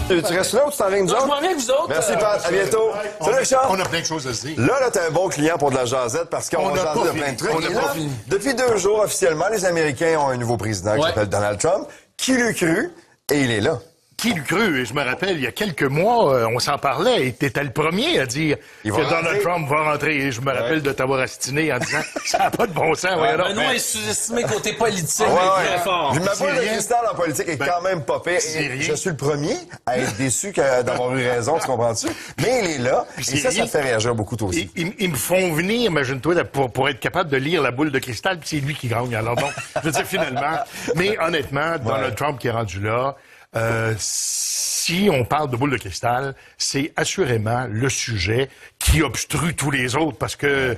Tu restes là ou tu t'en viens nous Non, je autres? m'en viens avec vous autres. Merci, Pat. À bientôt. Salut, Richard. On a plein de choses à se dire. Là, t'es un bon client pour de la jasette parce qu'on va jaser de plein de trucs. On n'a Et pas là, fini. depuis 2 jours, officiellement, les Américains ont un nouveau président qui s'appelle Donald Trump. Qui l'eût cru? Et il est là. Qui l'eût cru? Et je me rappelle, il y a quelques mois, on s'en parlait et t'étais le premier à dire que Donald Trump va rentrer. Et je me rappelle de t'avoir astiné en disant « ça n'a pas de bon sens, voyons donc. » Benoît est sous-estimé côté politique, Ouais. très fort. Ma boule de cristal en politique est quand même pas pire. Et je suis le premier à être déçu d'avoir eu raison, tu comprends-tu? Mais il est là. Et ça fait réagir beaucoup, toi aussi. Ils me font venir, imagine-toi, pour être capable de lire la boule de cristal, puis c'est lui qui gagne. Alors donc, je veux dire, finalement. Mais honnêtement, Donald Trump qui est rendu là, si on parle de boule de cristal, c'est assurément le sujet qui obstrue tous les autres parce que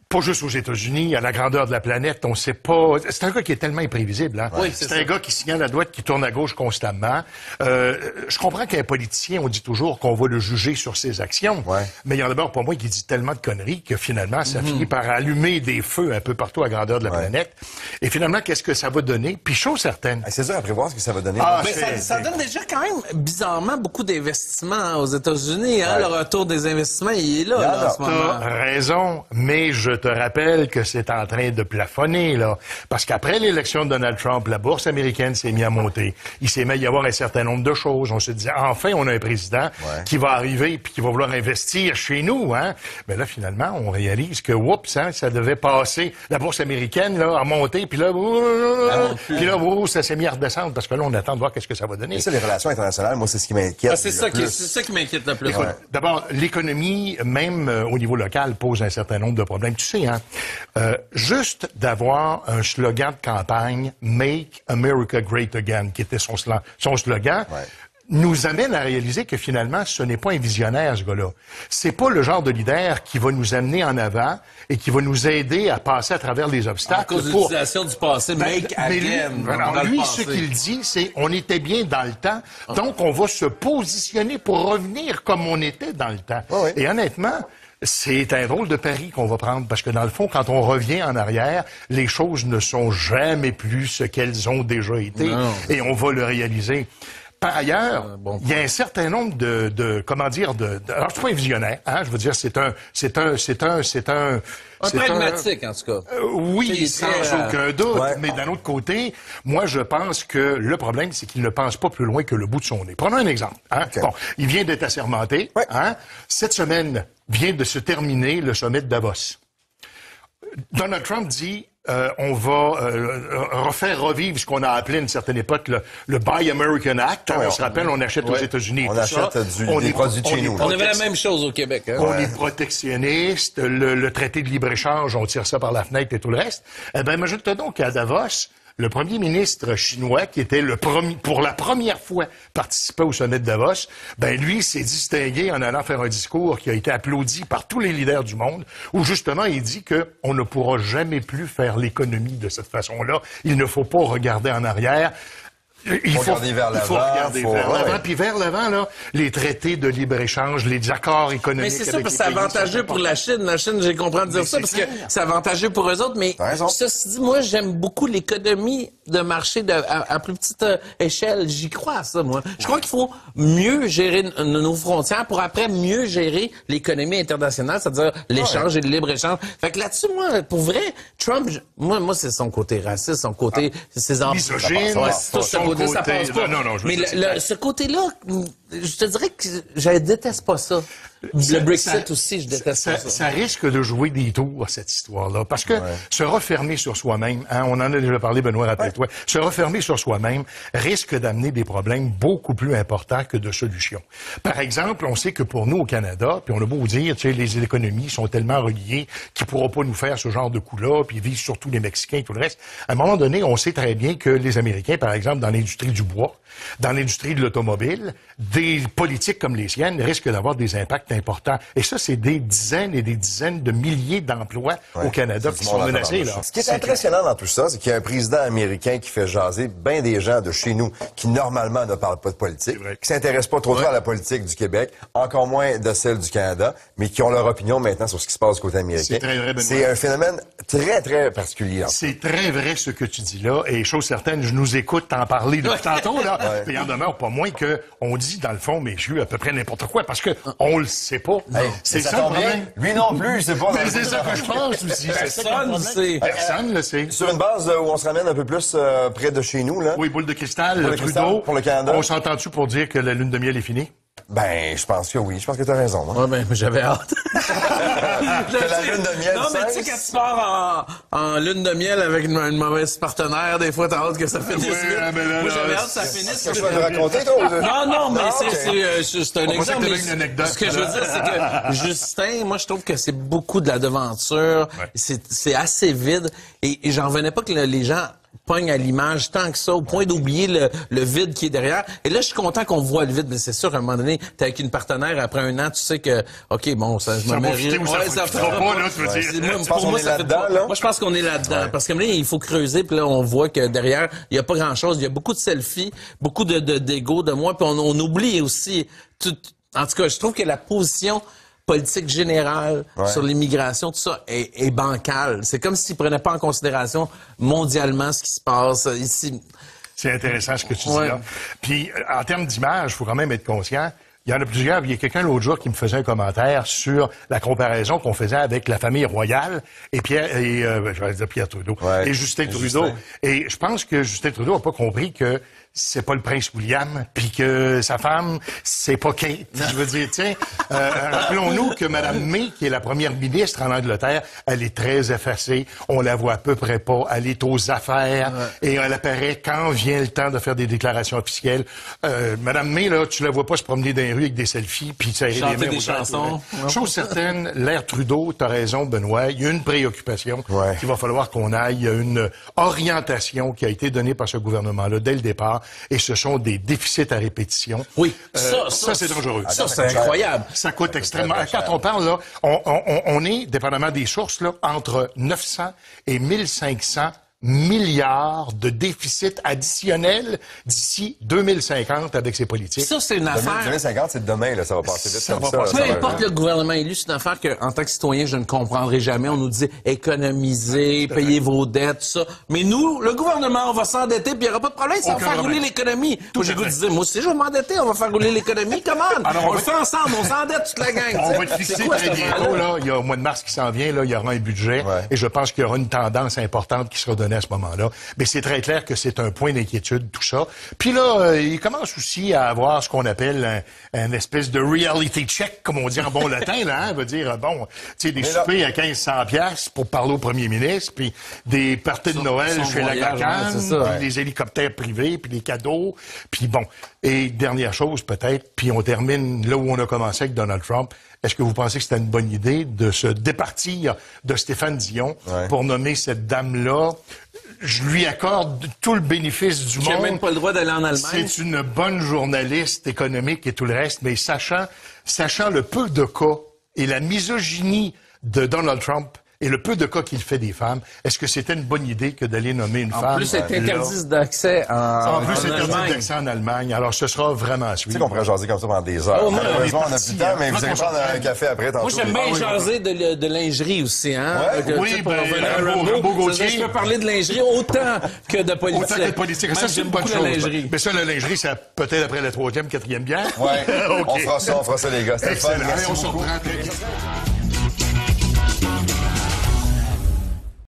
pas juste aux États-Unis, à la grandeur de la planète, on sait pas. C'est un gars qui est tellement imprévisible. Hein? Oui, c'est un gars qui signale à droite, qui tourne à gauche constamment. Je comprends qu'un politicien, on dit toujours qu'on va le juger sur ses actions, mais il y en a d'abord pour moi qui dit tellement de conneries que finalement, ça finit par allumer des feux un peu partout à grandeur de la planète. Et finalement, qu'est-ce que ça va donner? Puis chose certaine. C'est dur à prévoir ce que ça va donner. Mais ça donne déjà quand même, bizarrement, beaucoup d'investissements aux États-Unis. Hein? Le retour des investissements, il est là, en ce moment. T'as raison, mais je te rappelle que c'est en train de plafonner, là. Parce qu'après l'élection de Donald Trump, la bourse américaine s'est mise à monter. Il s'est mis à y avoir un certain nombre de choses. On se disait, enfin, on a un président qui va arriver puis qui va vouloir investir chez nous, hein. Mais là, finalement, on réalise que, oups, hein, ça devait passer. La bourse américaine, là, a monté, puis là, ça s'est mis à redescendre. Parce que là, on attend de voir qu'est-ce que ça va donner. Et ça, les relations internationales, moi, c'est ce qui m'inquiète. C'est ça qui m'inquiète le plus. D'abord, l'économie, même au niveau local, pose un certain nombre de problèmes. Tu sais, hein, juste d'avoir un slogan de campagne, Make America Great Again, qui était son slogan, nous amène à réaliser que finalement, ce n'est pas un visionnaire, ce gars-là. C'est pas le genre de leader qui va nous amener en avant et qui va nous aider à passer à travers les obstacles. À cause de l'utilisation du passé, make again. Lui, ce qu'il dit, c'est on était bien dans le temps, donc on va se positionner pour revenir comme on était dans le temps. Et honnêtement, c'est un drôle de pari qu'on va prendre parce que dans le fond, quand on revient en arrière, les choses ne sont jamais plus ce qu'elles ont déjà été et on va le réaliser. Par ailleurs, il y a un certain nombre comment dire, alors je suis pas un visionnaire, hein, je veux dire, c'est un pragmatique, en tout cas. Oui, sans aucun doute. Mais d'un autre côté, moi, je pense que le problème, c'est qu'il ne pense pas plus loin que le bout de son nez. Prenons un exemple. Hein? Bon, il vient d'être assermenté. Hein? Cette semaine vient de se terminer le sommet de Davos. Donald Trump dit on va refaire revivre ce qu'on a appelé à une certaine époque le Buy American Act. On se rappelle, on achète aux États-Unis. On achète des produits de chez nous. On avait la même chose au Québec. Hein? On est protectionniste. Le traité de libre-échange, on tire ça par la fenêtre et tout le reste. Eh bien, imagine-toi donc qu'à Davos, le premier ministre chinois, qui était pour la première fois participé au sommet de Davos, ben lui s'est distingué en allant faire un discours qui a été applaudi par tous les leaders du monde, où justement il dit que on ne pourra jamais plus faire l'économie de cette façon-là. Il ne faut pas regarder en arrière. Il faut regarder vers l'avant. Puis vers l'avant, là, les traités de libre-échange, les accords économiques. Mais c'est ça, parce que c'est avantageux pour la Chine. La Chine, j'ai compris de dire ça, parce que c'est avantageux pour eux autres. Mais ceci dit, moi, j'aime beaucoup l'économie de marché à plus petite échelle. J'y crois à ça, moi. Je crois qu'il faut mieux gérer nos frontières pour après mieux gérer l'économie internationale, c'est-à-dire l'échange et le libre-échange. Fait que là-dessus, moi, pour vrai, Trump, moi, c'est son côté raciste, son côté, ses misogyne, ça passe pas. Mais ce côté-là, je te dirais que je déteste pas ça. Le Brexit aussi, je déteste pas ça. Ça risque de jouer des tours, cette histoire-là. Parce que se refermer sur soi-même, hein, on en a déjà parlé, Benoît, rappelle-toi, se refermer sur soi-même risque d'amener des problèmes beaucoup plus importants que de solutions. Par exemple, on sait que pour nous au Canada, puis on a beau dire, tu sais, les économies sont tellement reliées qu'ils pourront pas nous faire ce genre de coup-là, puis ils visent surtout les Mexicains et tout le reste. À un moment donné, on sait très bien que les Américains, par exemple, dans l'industrie du bois, dans l'industrie de l'automobile, des politiques comme les siennes risquent d'avoir des impacts impact important. Et ça, c'est des dizaines et des dizaines de milliers d'emplois au Canada qui sont menacés. Là. Ce qui est impressionnant dans tout ça, c'est qu'il y a un président américain qui fait jaser bien des gens de chez nous qui, normalement, ne parlent pas de politique, qui s'intéressent pas trop à la politique du Québec, encore moins de celle du Canada, mais qui ont leur opinion maintenant sur ce qui se passe du côté américain. C'est très vrai, Benoît. C'est un phénomène très, très particulier. C'est très vrai ce que tu dis là, et chose certaine, je nous écoute t'en parler depuis tantôt, là. Il en demeure pas moins que on dit, dans le fond, mais j'ai eu à peu près n'importe quoi, parce que on le sait pas. C'est ça le problème. Lui non plus, c'est pas. Mais c'est ça que je pense aussi. Personne ne sait. Personne le sait. Sur une base où on se ramène un peu plus près de chez nous, là. Oui, boule de cristal, Trudeau. Pour le Canada. On s'entend-tu pour dire que la lune de miel est finie? Ben, je pense que oui. Je pense que t'as raison. Ouais, ben, j'avais hâte. La lune de miel. Non, mais tu sais, quand tu pars en lune de miel avec une mauvaise partenaire, des fois, t'as hâte que ça finisse vite. Moi, j'avais hâte que ça finisse. Est-ce que tu vas nous raconter, toi? Non, mais c'est un exemple. Ce que je veux dire, c'est que Justin, moi, je trouve que c'est beaucoup de la devanture. C'est assez vide. Et j'en revenais pas que les gens pogne à l'image tant que ça, au point d'oublier le vide qui est derrière. Et là, je suis content qu'on voit le vide, mais c'est sûr, à un moment donné, t'es avec une partenaire, après un an, tu sais que, OK, bon, ça me mérite. Ça fera pas, là, tu veux dire. Moi, je pense qu'on est là-dedans. Parce que là, il faut creuser, puis là, on voit que derrière, il y a pas grand-chose. Il y a beaucoup de selfies, beaucoup d'égo de moi, puis on oublie aussi en tout cas, je trouve que la position politique générale sur l'immigration, tout ça, est bancale. C'est comme s'ils prenaient pas en considération mondialement ce qui se passe ici. C'est intéressant ce que tu dis là. Puis, en termes d'image, il faut quand même être conscient. Il y en a plusieurs. Il y a quelqu'un l'autre jour qui me faisait un commentaire sur la comparaison qu'on faisait avec la famille royale et je vais dire Pierre Trudeau et Justin Trudeau. Et je pense que Justin Trudeau n'a pas compris que c'est pas le prince William, puis que sa femme, c'est pas Kate. Je veux dire, tiens, rappelons-nous que Mme May, qui est la première ministre en Angleterre, elle est très effacée. On la voit à peu près pas. Elle est aux affaires et elle apparaît quand vient le temps de faire des déclarations officielles. Mme May, là, tu la vois pas se promener dans les rues avec des selfies puis serrer les mains aux chansons. Chose certaine, l'ère Trudeau, t'as raison, Benoît, il y a une préoccupation qu'il va falloir qu'on aille. Il y a une orientation qui a été donnée par ce gouvernement-là dès le départ. Et ce sont des déficits à répétition. Oui, ça c'est dangereux. Ça, c'est incroyable. Ça coûte extrêmement. Quand on parle, là, on est, dépendamment des sources, là, entre 900 et 1500 milliards de déficit additionnel d'ici 2050 avec ces politiques. Ça, c'est une affaire. 2050, c'est demain, là, ça va passer vite comme ça. Peu importe le gouvernement élu, c'est une affaire que, en tant que citoyen, je ne comprendrai jamais. On nous dit économisez, payez vos dettes, tout ça. Mais nous, le gouvernement, on va s'endetter, puis il n'y aura pas de problème, ça va faire rouler l'économie. Moi, j'ai goût de dire, moi aussi, je vais m'endetter, on va faire rouler l'économie. Comment? On le fait ensemble, on s'endette toute la gang. On va être fixé très bientôt, là. Il y a au mois de mars qui s'en vient, là, il y aura un budget. Et je pense qu'il y aura une tendance importante qui sera donnée à ce moment-là. Mais c'est très clair que c'est un point d'inquiétude, tout ça. Puis là, il commence aussi à avoir ce qu'on appelle un espèce de reality check, comme on dit en bon latin, là, hein, veut dire, bon, tu sais, des soupers à 1500 piastres pour parler au premier ministre, puis des parties de Noël chez la Gacane, puis des hélicoptères privés, puis des cadeaux, puis bon. Et dernière chose, peut-être, puis on termine là où on a commencé avec Donald Trump. Est-ce que vous pensez que c'était une bonne idée de se départir de Stéphane Dion pour nommer cette dame-là? Je lui accorde tout le bénéfice du monde. J'ai même pas le droit d'aller en Allemagne. C'est une bonne journaliste économique et tout le reste, mais sachant le peu de cas et la misogynie de Donald Trump et le peu de cas qu'il fait des femmes, est-ce que c'était une bonne idée que d'aller nommer une femme? En plus, c'est interdit d'accès en plus, c'est interdit d'accès en Allemagne. Alors, ce sera vraiment à suivre. Tu sais qu'on pourrait jaser comme ça pendant des heures. Malheureusement, on n'a plus de temps, mais vous allez prendre un café après tantôt. Moi, j'aime bien jaser de lingerie aussi, hein? Oui, Rambo Gauthier. Je peux parler de lingerie autant que de politique. Autant que de politique. Ça, c'est une bonne chose. Mais ça, la lingerie, c'est peut-être après la 3e, 4e bière. Ouais. On fera ça, les gars. C'était fun. On se reprend très vite.